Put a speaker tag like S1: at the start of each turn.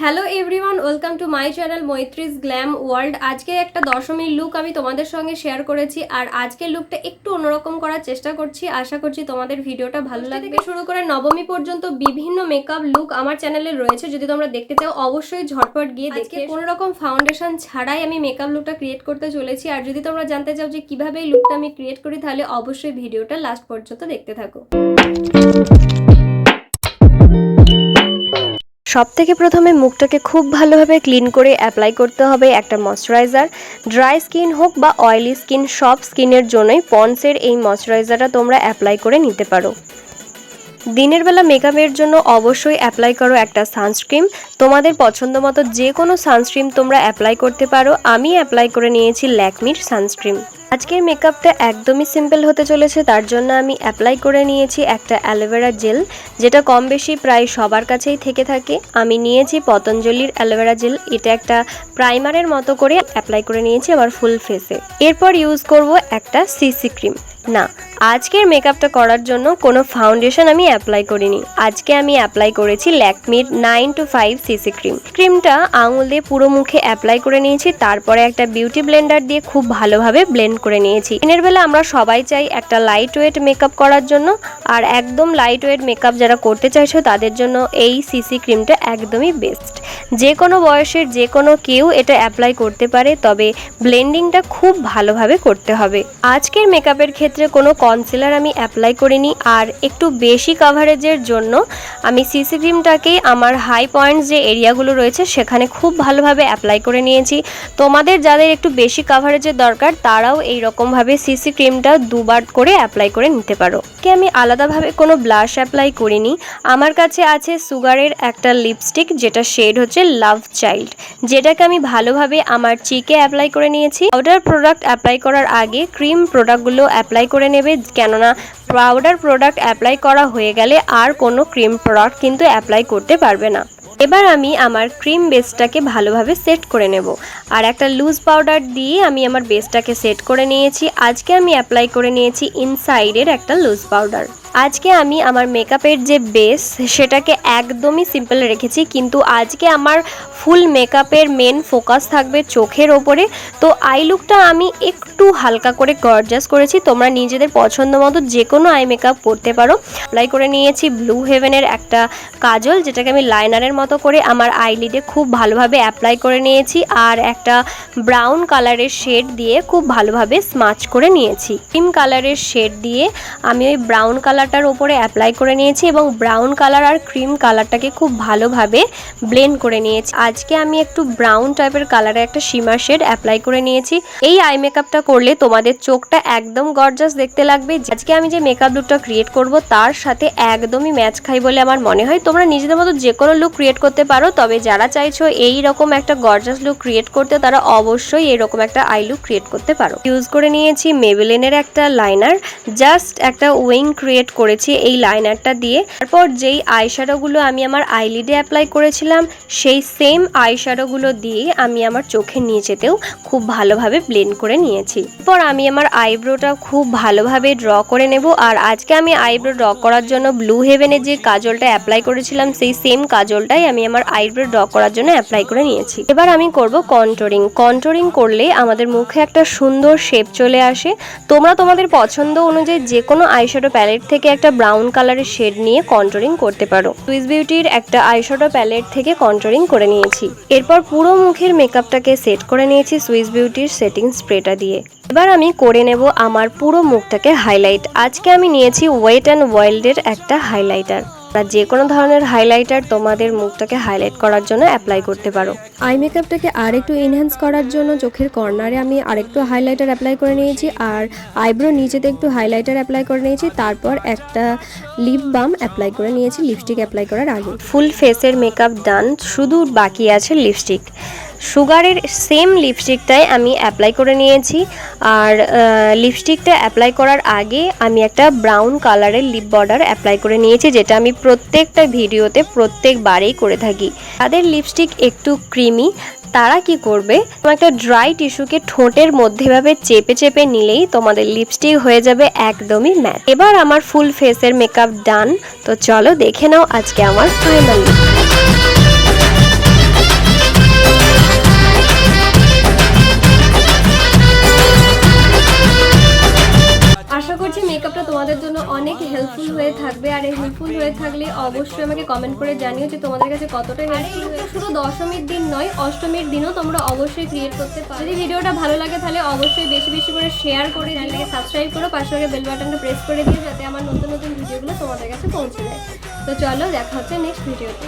S1: Hello everyone, welcome to my channel Maitri's glam world. আজকে একটা দশমীর লুক আমি তোমাদের সঙ্গে শেয়ার করেছি, আর আজকের লুকটা একটু অন্যরকম করার চেষ্টা করছি। আশা করছি তোমাদের ভিডিওটা ভালো লাগবে। শুরু করে নবমী পর্যন্ত বিভিন্ন মেকআপ লুক আমার চ্যানেলে রয়েছে, যদি তোমরা দেখতে চাও অবশ্যই ঝটপট গিয়ে দেখে। কোনো রকম ফাউন্ডেশন ছাড়াই আমি মেকআপ লুকটা ক্রিয়েট করতে চলেছি, আর যদি তোমরা জানতে চাও যে কিভাবে এই লুকটা আমি ক্রিয়েট করি, তাহলে অবশ্যই ভিডিওটা লাস্ট পর্যন্ত দেখতে থাকো। সবথেকে প্রথমে মুখটাকে খুব ভালোভাবে ক্লিন করে অ্যাপ্লাই করতে হবে একটা ময়শ্চারাইজার। ড্রাই স্কিন হোক বা অয়েলি স্কিন, সব স্কিনের জন্যই পন্ডসের এই ময়শ্চারাইজারটা তোমরা অ্যাপ্লাই করে নিতে পারো। দিনের বেলা মেকআপের জন্য অবশ্যই অ্যাপ্লাই করো একটা সানস্ক্রিন। তোমাদের পছন্দ মতো যে কোনো সানস্ক্রিন তোমরা অ্যাপ্লাই করতে পারো। আমি অ্যাপ্লাই করে নিয়েছি ল্যাকমির সানস্ক্রিন। আজকের মেকআপটা একদমই সিম্পল হতে চলেছে, তার জন্য আমি অ্যাপ্লাই করে নিয়েছি একটা অ্যালোভেরা জেল, যেটা কম বেশি প্রায় সবার কাছেই থেকে থাকে। আমি নিয়েছি পতঞ্জলির অ্যালোভেরা জেল। এটা একটা প্রাইমারের মতো করে অ্যাপ্লাই করে নিয়েছি আবার ফুল ফেসে। এরপর ইউজ করব একটা সিসি ক্রিম। না, আজকের মেকআপটা করার জন্য কোনো ফাউন্ডেশন আমি অ্যাপ্লাই করিনি। আজকে আমি অ্যাপ্লাই করেছি ল্যাকমির 925 সিসি ক্রিম। ক্রিমটা আঙুল দিয়ে পুরো মুখে অ্যাপ্লাই করে নিয়েছি, তারপরে একটা বিউটি ব্লেন্ডার দিয়ে খুব ভালোভাবে ব্লেন্ড করে নিয়েছি। দিনের বেলা আমরা সবাই চাই একটা লাইট ওয়েট মেকআপ করার জন্য, আর একদম লাইট ওয়েট মেকআপ যারা করতে চাইছো তাদের জন্য এই সিসি ক্রিমটা একদমই বেস্ট। যে কোনো বয়সের যে কোনো কেউ এটা অ্যাপ্লাই করতে পারে, তবে ব্লেন্ডিংটা খুব ভালোভাবে করতে হবে। আজকের মেকআপের ক্ষেত্রে কোনো কনসিলার আমি অ্যাপ্লাই করিনি, আর একটু বেশি কাভারেজের জন্য আমি সিসি ক্রিমটাকে আমার হাই পয়েন্টস যে এরিয়াগুলো রয়েছে সেখানে খুব ভালোভাবে অ্যাপ্লাই করে নিয়েছি। তোমাদের যাদের একটু বেশি কাভারেজের দরকার তারাও এই রকমভাবে সিসি ক্রিমটা দুবার করে অ্যাপ্লাই করে নিতে পারো। আমি আলাদাভাবে কোনো ব্লাশ অ্যাপ্লাই করিনি। আমার কাছে আছে সুগারের একটা লিপস্টিক, যেটা শেড হচ্ছে লাভ চাইল্ড, যেটাকে আমি ভালোভাবে আমার চিকে অ্যাপ্লাই করে নিয়েছি। পাউডার প্রোডাক্ট অ্যাপ্লাই করার আগে ক্রিম প্রোডাক্টগুলো অ্যাপ্লাই করে নেবে, কেননা পাউডার প্রোডাক্ট অ্যাপ্লাই করা হয়ে গেলে আর কোনো ক্রিম প্রোডাক্ট কিন্তু অ্যাপ্লাই করতে পারবে না। এবার আমি আমার ক্রিম বেসটাকে ভালোভাবে সেট করে নেব, আর একটা লুজ পাউডার দিয়ে আমি আমার বেসটাকে সেট করে নিয়েছি। আজকে আমি অ্যাপ্লাই করে নিয়েছি ইনসাইডের একটা লুজ পাউডার। আজকে আমি আমার মেকআপের যে বেস সেটাকে একদমই সিম্পল রেখেছি, কিন্তু আজকে আমার ফুল মেকআপের মেন ফোকাস থাকবে চোখের ওপরে। তো আই লুকটা আমি একটু হালকা করে গর্জাস করেছি। তোমরা নিজেদের পছন্দ মতো যে কোনো আই মেকআপ করতে পারো। অ্যাপ্লাই করে নিয়েছি ব্লু হেভেনের একটা কাজল, যেটাকে আমি লাইনারের মতো করে আমার আইলিডে খুব ভালোভাবে অ্যাপ্লাই করে নিয়েছি, আর একটা ব্রাউন কালারের শেড দিয়ে খুব ভালোভাবে স্মাচ করে নিয়েছি। ক্রিম কালারের শেড দিয়ে আমি ওই ব্রাউন কালারটার ওপরে অ্যাপ্লাই করে নিয়েছি, এবং ব্রাউন কালার আর ক্রিম কালারটাকে খুব ভালোভাবে ব্লেন্ড করে নিয়েছি। আজকে আমি একটু ব্রাউন টাইপের কালারে একটা শিমার শেড অ্যাপ্লাই করে নিয়েছি। এই আই মেকআপটা করলে তোমাদের চোখটা একদম গর্জাস দেখতে লাগবে। আজকে আমি যে মেকআপ লুকটা ক্রিয়েট করব তার সাথে একদমই ম্যাচ খাই বলে আমার মনে হয়। তোমরা নিজেদের মতো যে কোনো লুক ক্রিয়েট করতে পারো, তবে যারা চাইছো এই রকম একটা গর্জাস লুক ক্রিয়েট করতে তারা অবশ্যই এরকম একটা আই লুক ক্রিয়েট করতে পারো। ইউজ করে নিয়েছি মেবেলিনের একটা লাইনার, জাস্ট একটা উইং ক্রিয়েট করেছি এই লাইনারটা দিয়ে। তারপর যেই আইশ্যাডোগুলো আমি আমার আইলিডে অ্যাপ্লাই করেছিলাম সেই সেম আইশ্যাডোগুলো দিয়ে আমি আমার চোখের নিচেতেও খুব ভালোভাবে ব্লেন্ড করে নিয়েছি। এরপর আমি আমার আইব্রোটা খুব ভালোভাবে ড্র করে নেব, আর আজকে আমি আইব্রো ড্র করার জন্য ব্লু হেভেনের যে কাজলটা অ্যাপ্লাই করেছিলাম সেই সেম কাজলটাই আমি আমার আইব্রো ড্র করার জন্য অ্যাপ্লাই করে নিয়েছি। এবার আমি করব কন্টুরিং। কন্টুরিং করলে আমাদের মুখে একটা সুন্দর শেপ চলে আসে। তোমরা তোমাদের পছন্দ অনুযায়ী যে কোনো আইশ্যাডো প্যালেট থেকে একটা ব্রাউন কালারের শেড নিয়ে কন্টুরিং করতে পারো। সুইস বিউটির একটা আইশ্যাডো প্যালেট থেকে কন্টুরিং করে নিয়েছি। এরপর পুরো মুখের মেকআপটাকে সেট করে নিয়েছি সুইস বিউটির সেটিং স্প্রেটা দিয়ে। এবার আমি করে নেব আমার পুরো মুখটাকে হাইলাইট। আজকে আমি নিয়েছি ওয়েট অ্যান্ড ওয়াইল্ডের একটা হাইলাইটার। যে কোনো ধরনের হাইলাইটার তোমাদের মুখটাকে হাইলাইট করার জন্য অ্যাপ্লাই করতে পারো। আই মেকআপটাকে আর একটু এনহ্যান্স করার জন্য চোখের কর্নারে আমি আরেকটু হাইলাইটার অ্যাপ্লাই করে নিয়েছি, আর আইব্রো নিচেতে একটু হাইলাইটার অ্যাপ্লাই করে নিয়েছি। তারপর একটা লিপ বাম অ্যাপ্লাই করে নিয়েছি লিপস্টিক অ্যাপ্লাই করার আগে। ফুল ফেসের মেকআপ ডান, শুধু বাকি আছে লিপস্টিক। সুগারের সেম লিপস্টিকটাই আমি অ্যাপ্লাই করে নিয়েছি, আর লিপস্টিকটা অ্যাপ্লাই করার আগে আমি একটা ব্রাউন কালারের লিপ বর্ডার অ্যাপ্লাই করে নিয়েছি, যেটা আমি প্রত্যেকটা ভিডিওতে প্রত্যেকবারেই করে থাকি। তাদের লিপস্টিক একটু ক্রিমি, তারা কি করবে, একটা ড্রাই টিস্যুকে ঠোঁটের মধ্যে ভাবে চেপে চেপে নিলেই তোমাদের লিপস্টিক হয়ে যাবে একদমই ম্যাট। এবার আমার ফুল ফেসের মেকআপ ডান। তো চলো দেখে নাও আজকে আমার ফাইনাল লুক। হেল্পফুল হয়ে থাকলে অবশ্যই আমাকে কমেন্ট করে জানিও যে তোমাদের কাছে কতটা হেল্পফুল হয়েছে। শুধু দশমীর দিন নয়, অষ্টমীর দিনও তোমরা অবশ্যই ক্রিয়েট করতে পারো। যদি ভিডিওটা ভালো লাগে তাহলে অবশ্যই বেশি বেশি করে শেয়ার করে চ্যানেলটাকে সাবস্ক্রাইব করো, পাশে বেল বাটনটা প্রেস করে দিও যাতে আমার নতুন নতুন ভিডিওগুলো তোমাদের কাছে পৌঁছে যায়। তো চলো দেখা হচ্ছে নেক্সট ভিডিওতে।